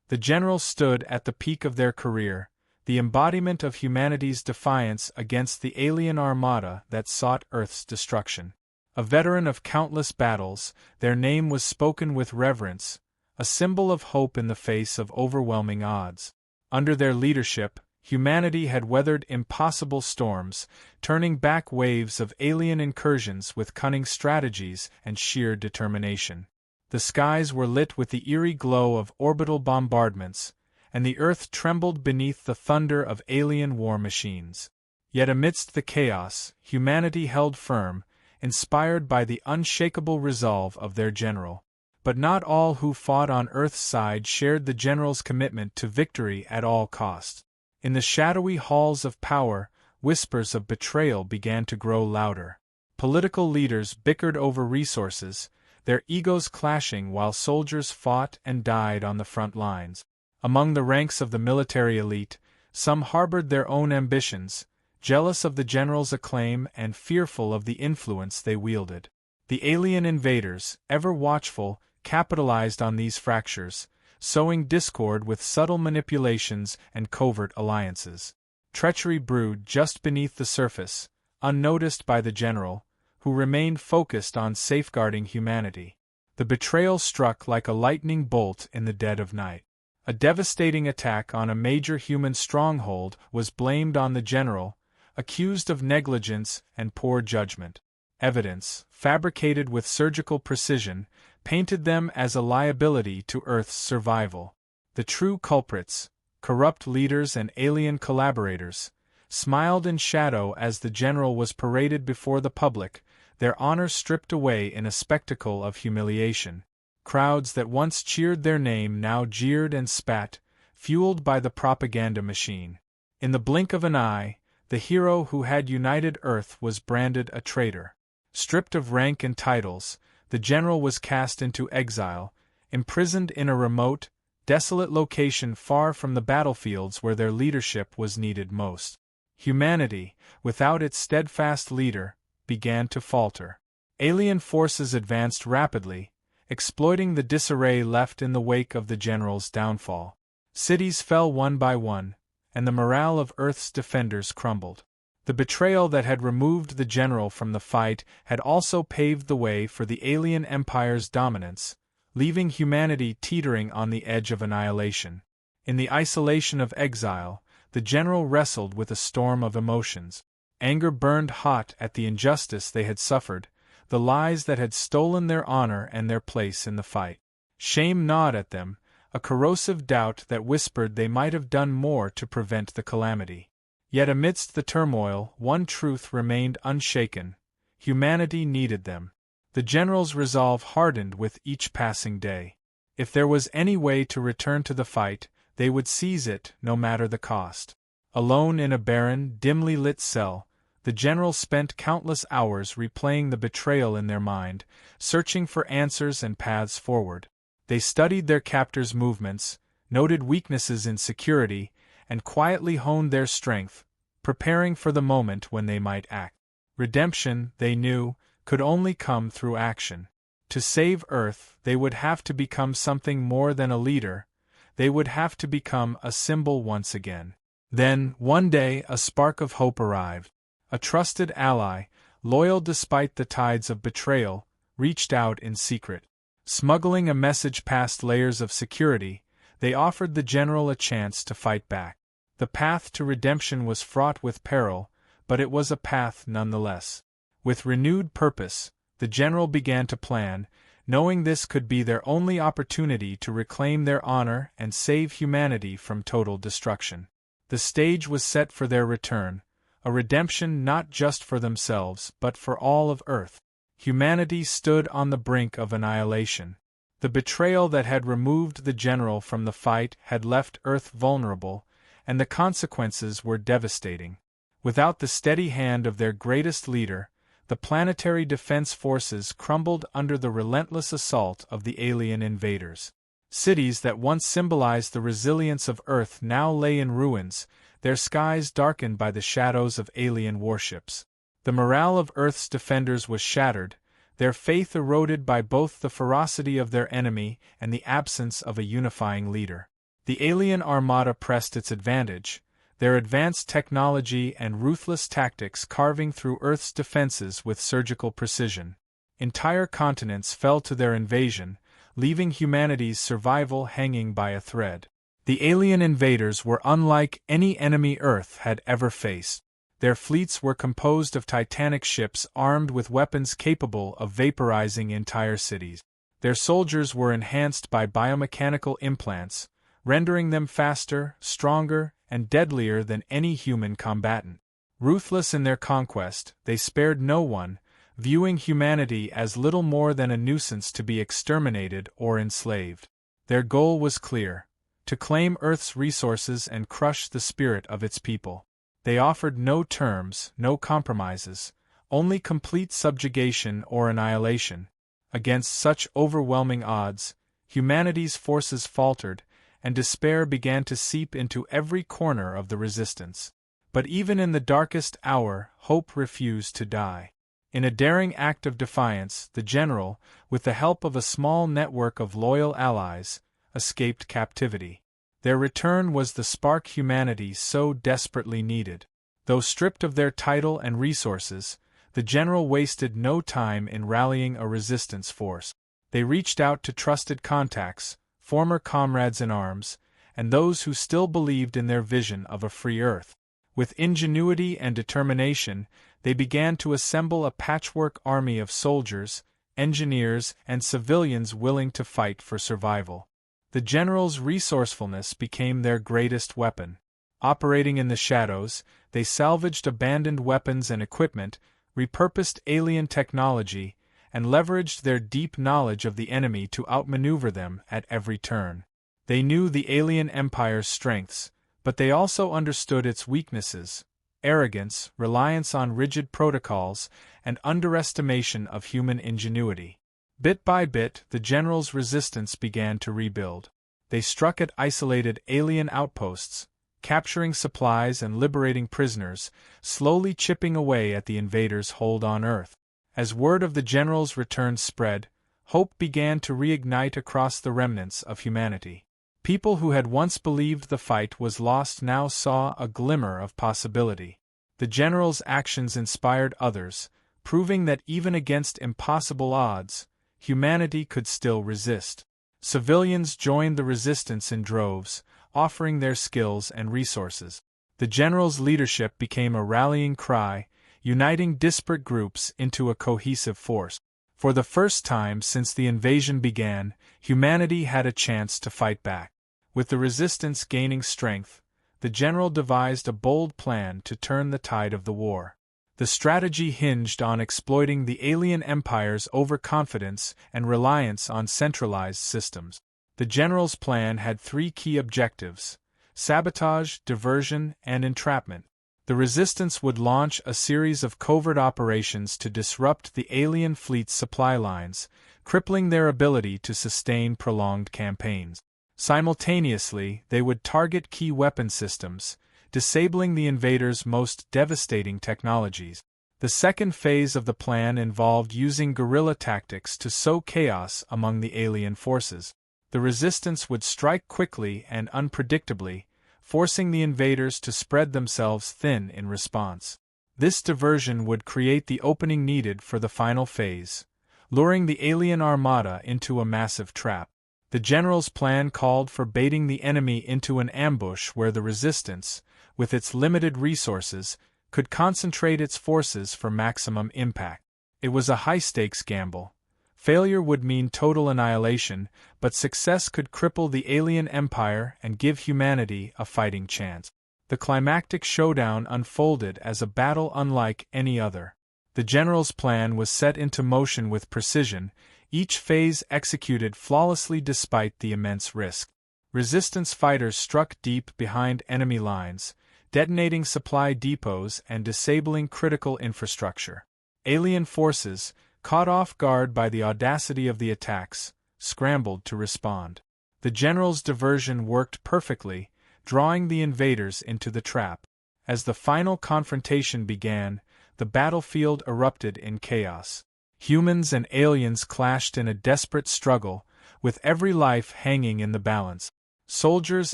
The generals stood at the peak of their career, the embodiment of humanity's defiance against the alien armada that sought Earth's destruction. A veteran of countless battles, their name was spoken with reverence, a symbol of hope in the face of overwhelming odds. Under their leadership, humanity had weathered impossible storms, turning back waves of alien incursions with cunning strategies and sheer determination. The skies were lit with the eerie glow of orbital bombardments, and the earth trembled beneath the thunder of alien war machines. Yet amidst the chaos, humanity held firm, inspired by the unshakable resolve of their general. But not all who fought on Earth's side shared the general's commitment to victory at all costs. In the shadowy halls of power, whispers of betrayal began to grow louder. Political leaders bickered over resources, their egos clashing while soldiers fought and died on the front lines. Among the ranks of the military elite, some harbored their own ambitions, jealous of the general's acclaim and fearful of the influence they wielded. The alien invaders, ever watchful, capitalized on these fractures, sowing discord with subtle manipulations and covert alliances. Treachery brewed just beneath the surface, unnoticed by the general, who remained focused on safeguarding humanity. The betrayal struck like a lightning bolt in the dead of night. A devastating attack on a major human stronghold was blamed on the general, accused of negligence and poor judgment. Evidence, fabricated with surgical precision, painted them as a liability to Earth's survival. The true culprits, corrupt leaders and alien collaborators, smiled in shadow as the general was paraded before the public, their honor stripped away in a spectacle of humiliation. Crowds that once cheered their name now jeered and spat, fueled by the propaganda machine. In the blink of an eye, the hero who had united Earth was branded a traitor. Stripped of rank and titles, the general was cast into exile, imprisoned in a remote, desolate location far from the battlefields where their leadership was needed most. Humanity, without its steadfast leader, began to falter. Alien forces advanced rapidly, exploiting the disarray left in the wake of the general's downfall. Cities fell one by one, and the morale of Earth's defenders crumbled. The betrayal that had removed the general from the fight had also paved the way for the alien empire's dominance, leaving humanity teetering on the edge of annihilation. In the isolation of exile, the general wrestled with a storm of emotions. Anger burned hot at the injustice they had suffered, the lies that had stolen their honor and their place in the fight. Shame gnawed at them, a corrosive doubt that whispered they might have done more to prevent the calamity. Yet amidst the turmoil, one truth remained unshaken: humanity needed them. The general's resolve hardened with each passing day. If there was any way to return to the fight, they would seize it, no matter the cost. Alone in a barren, dimly lit cell, the general spent countless hours replaying the betrayal in their mind, searching for answers and paths forward. They studied their captors' movements, noted weaknesses in security, and quietly honed their strength, preparing for the moment when they might act. Redemption, they knew, could only come through action. To save Earth, they would have to become something more than a leader. They would have to become a symbol once again. Then, one day, a spark of hope arrived. A trusted ally, loyal despite the tides of betrayal, reached out in secret. Smuggling a message past layers of security, they offered the general a chance to fight back. The path to redemption was fraught with peril, but it was a path nonetheless. With renewed purpose, the general began to plan, knowing this could be their only opportunity to reclaim their honor and save humanity from total destruction. The stage was set for their return, a redemption not just for themselves but for all of Earth. Humanity stood on the brink of annihilation. The betrayal that had removed the general from the fight had left Earth vulnerable, and the consequences were devastating. Without the steady hand of their greatest leader, the planetary defense forces crumbled under the relentless assault of the alien invaders. Cities that once symbolized the resilience of Earth now lay in ruins, their skies darkened by the shadows of alien warships. The morale of Earth's defenders was shattered, their faith eroded by both the ferocity of their enemy and the absence of a unifying leader. The alien armada pressed its advantage, their advanced technology and ruthless tactics carving through Earth's defenses with surgical precision. Entire continents fell to their invasion, leaving humanity's survival hanging by a thread. The alien invaders were unlike any enemy Earth had ever faced. Their fleets were composed of titanic ships armed with weapons capable of vaporizing entire cities. Their soldiers were enhanced by biomechanical implants, rendering them faster, stronger, and deadlier than any human combatant. Ruthless in their conquest, they spared no one, viewing humanity as little more than a nuisance to be exterminated or enslaved. Their goal was clear: to claim Earth's resources and crush the spirit of its people. They offered no terms, no compromises, only complete subjugation or annihilation. Against such overwhelming odds, humanity's forces faltered, and despair began to seep into every corner of the resistance. But even in the darkest hour, hope refused to die. In a daring act of defiance, the general, with the help of a small network of loyal allies, escaped captivity. Their return was the spark humanity so desperately needed. Though stripped of their title and resources, the general wasted no time in rallying a resistance force. They reached out to trusted contacts, former comrades in arms, and those who still believed in their vision of a free Earth. With ingenuity and determination, they began to assemble a patchwork army of soldiers, engineers, and civilians willing to fight for survival. The general's resourcefulness became their greatest weapon. Operating in the shadows, they salvaged abandoned weapons and equipment, repurposed alien technology, and leveraged their deep knowledge of the enemy to outmaneuver them at every turn. They knew the alien empire's strengths, but they also understood its weaknesses: arrogance, reliance on rigid protocols, and underestimation of human ingenuity. Bit by bit, the general's resistance began to rebuild. They struck at isolated alien outposts, capturing supplies and liberating prisoners, slowly chipping away at the invaders' hold on Earth. As word of the general's return spread, hope began to reignite across the remnants of humanity. People who had once believed the fight was lost now saw a glimmer of possibility. The general's actions inspired others, proving that even against impossible odds, humanity could still resist. Civilians joined the resistance in droves, offering their skills and resources. The general's leadership became a rallying cry, uniting disparate groups into a cohesive force. For the first time since the invasion began, humanity had a chance to fight back. With the resistance gaining strength, the general devised a bold plan to turn the tide of the war. The strategy hinged on exploiting the alien empire's overconfidence and reliance on centralized systems. The general's plan had three key objectives: sabotage, diversion, and entrapment. The resistance would launch a series of covert operations to disrupt the alien fleet's supply lines, crippling their ability to sustain prolonged campaigns. Simultaneously, they would target key weapon systems, disabling the invaders' most devastating technologies. The second phase of the plan involved using guerrilla tactics to sow chaos among the alien forces. The resistance would strike quickly and unpredictably, forcing the invaders to spread themselves thin in response. This diversion would create the opening needed for the final phase, luring the alien armada into a massive trap. The general's plan called for baiting the enemy into an ambush where the resistance, with its limited resources, could concentrate its forces for maximum impact. It was a high-stakes gamble. Failure would mean total annihilation, but success could cripple the alien empire and give humanity a fighting chance. The climactic showdown unfolded as a battle unlike any other. The general's plan was set into motion with precision, each phase executed flawlessly despite the immense risk. Resistance fighters struck deep behind enemy lines, detonating supply depots and disabling critical infrastructure. Alien forces, caught off guard by the audacity of the attacks, scrambled to respond. The general's diversion worked perfectly, drawing the invaders into the trap. As the final confrontation began, the battlefield erupted in chaos. Humans and aliens clashed in a desperate struggle, with every life hanging in the balance. Soldiers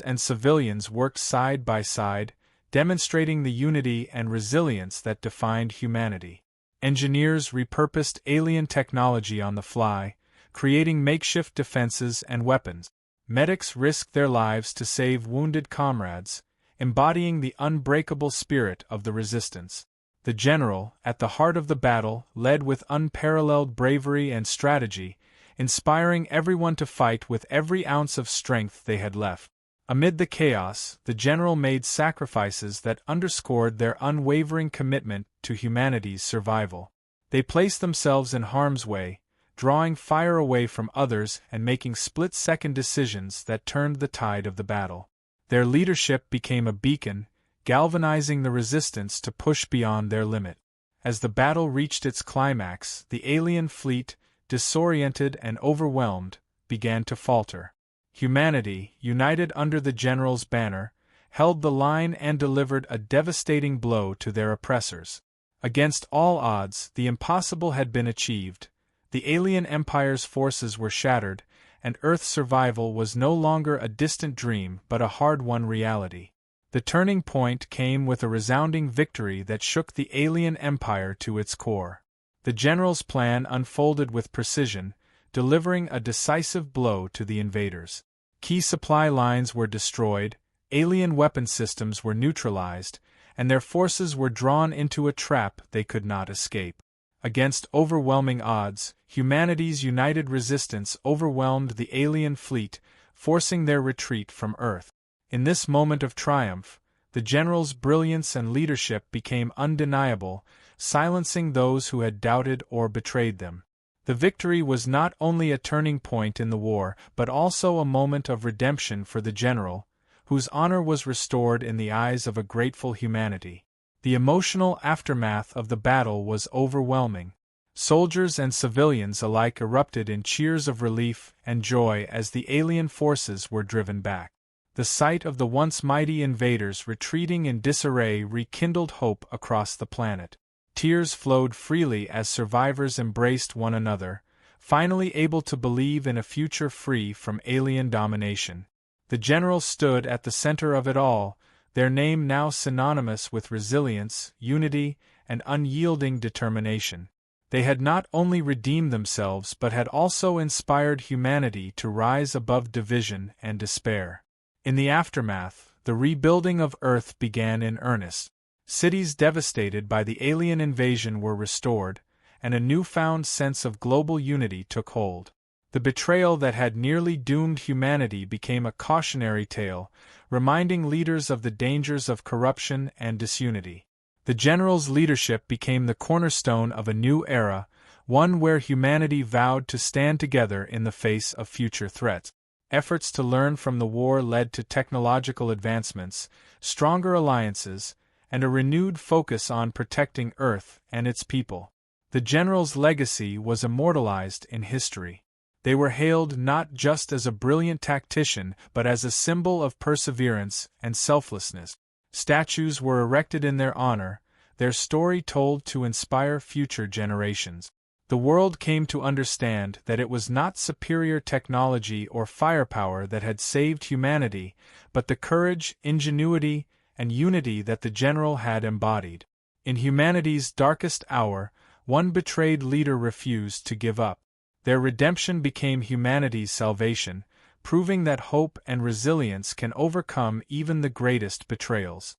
and civilians worked side by side, demonstrating the unity and resilience that defined humanity. Engineers repurposed alien technology on the fly, creating makeshift defenses and weapons. Medics risked their lives to save wounded comrades, embodying the unbreakable spirit of the resistance. The general, at the heart of the battle, led with unparalleled bravery and strategy, inspiring everyone to fight with every ounce of strength they had left. Amid the chaos, the general made sacrifices that underscored their unwavering commitment to humanity's survival. They placed themselves in harm's way, drawing fire away from others and making split-second decisions that turned the tide of the battle. Their leadership became a beacon, galvanizing the resistance to push beyond their limit. As the battle reached its climax, the alien fleet, disoriented and overwhelmed, began to falter. Humanity, united under the general's banner, held the line and delivered a devastating blow to their oppressors. Against all odds, the impossible had been achieved. The alien empire's forces were shattered, and Earth's survival was no longer a distant dream but a hard-won reality. The turning point came with a resounding victory that shook the alien empire to its core. The general's plan unfolded with precision, delivering a decisive blow to the invaders. Key supply lines were destroyed, alien weapon systems were neutralized, and their forces were drawn into a trap they could not escape. Against overwhelming odds, humanity's united resistance overwhelmed the alien fleet, forcing their retreat from Earth. In this moment of triumph, the general's brilliance and leadership became undeniable, silencing those who had doubted or betrayed them. The victory was not only a turning point in the war, but also a moment of redemption for the general, whose honor was restored in the eyes of a grateful humanity. The emotional aftermath of the battle was overwhelming. Soldiers and civilians alike erupted in cheers of relief and joy as the alien forces were driven back. The sight of the once mighty invaders retreating in disarray rekindled hope across the planet. Tears flowed freely as survivors embraced one another, finally able to believe in a future free from alien domination. The general stood at the center of it all, their name now synonymous with resilience, unity, and unyielding determination. They had not only redeemed themselves but had also inspired humanity to rise above division and despair. In the aftermath, the rebuilding of Earth began in earnest. Cities devastated by the alien invasion were restored, and a newfound sense of global unity took hold. The betrayal that had nearly doomed humanity became a cautionary tale, reminding leaders of the dangers of corruption and disunity. The general's leadership became the cornerstone of a new era, one where humanity vowed to stand together in the face of future threats. Efforts to learn from the war led to technological advancements, stronger alliances, and a renewed focus on protecting Earth and its people. The general's legacy was immortalized in history. They were hailed not just as a brilliant tactician but as a symbol of perseverance and selflessness. Statues were erected in their honor, their story told to inspire future generations. The world came to understand that it was not superior technology or firepower that had saved humanity, but the courage, ingenuity, and unity that the general had embodied. In humanity's darkest hour, one betrayed leader refused to give up. Their redemption became humanity's salvation, proving that hope and resilience can overcome even the greatest betrayals.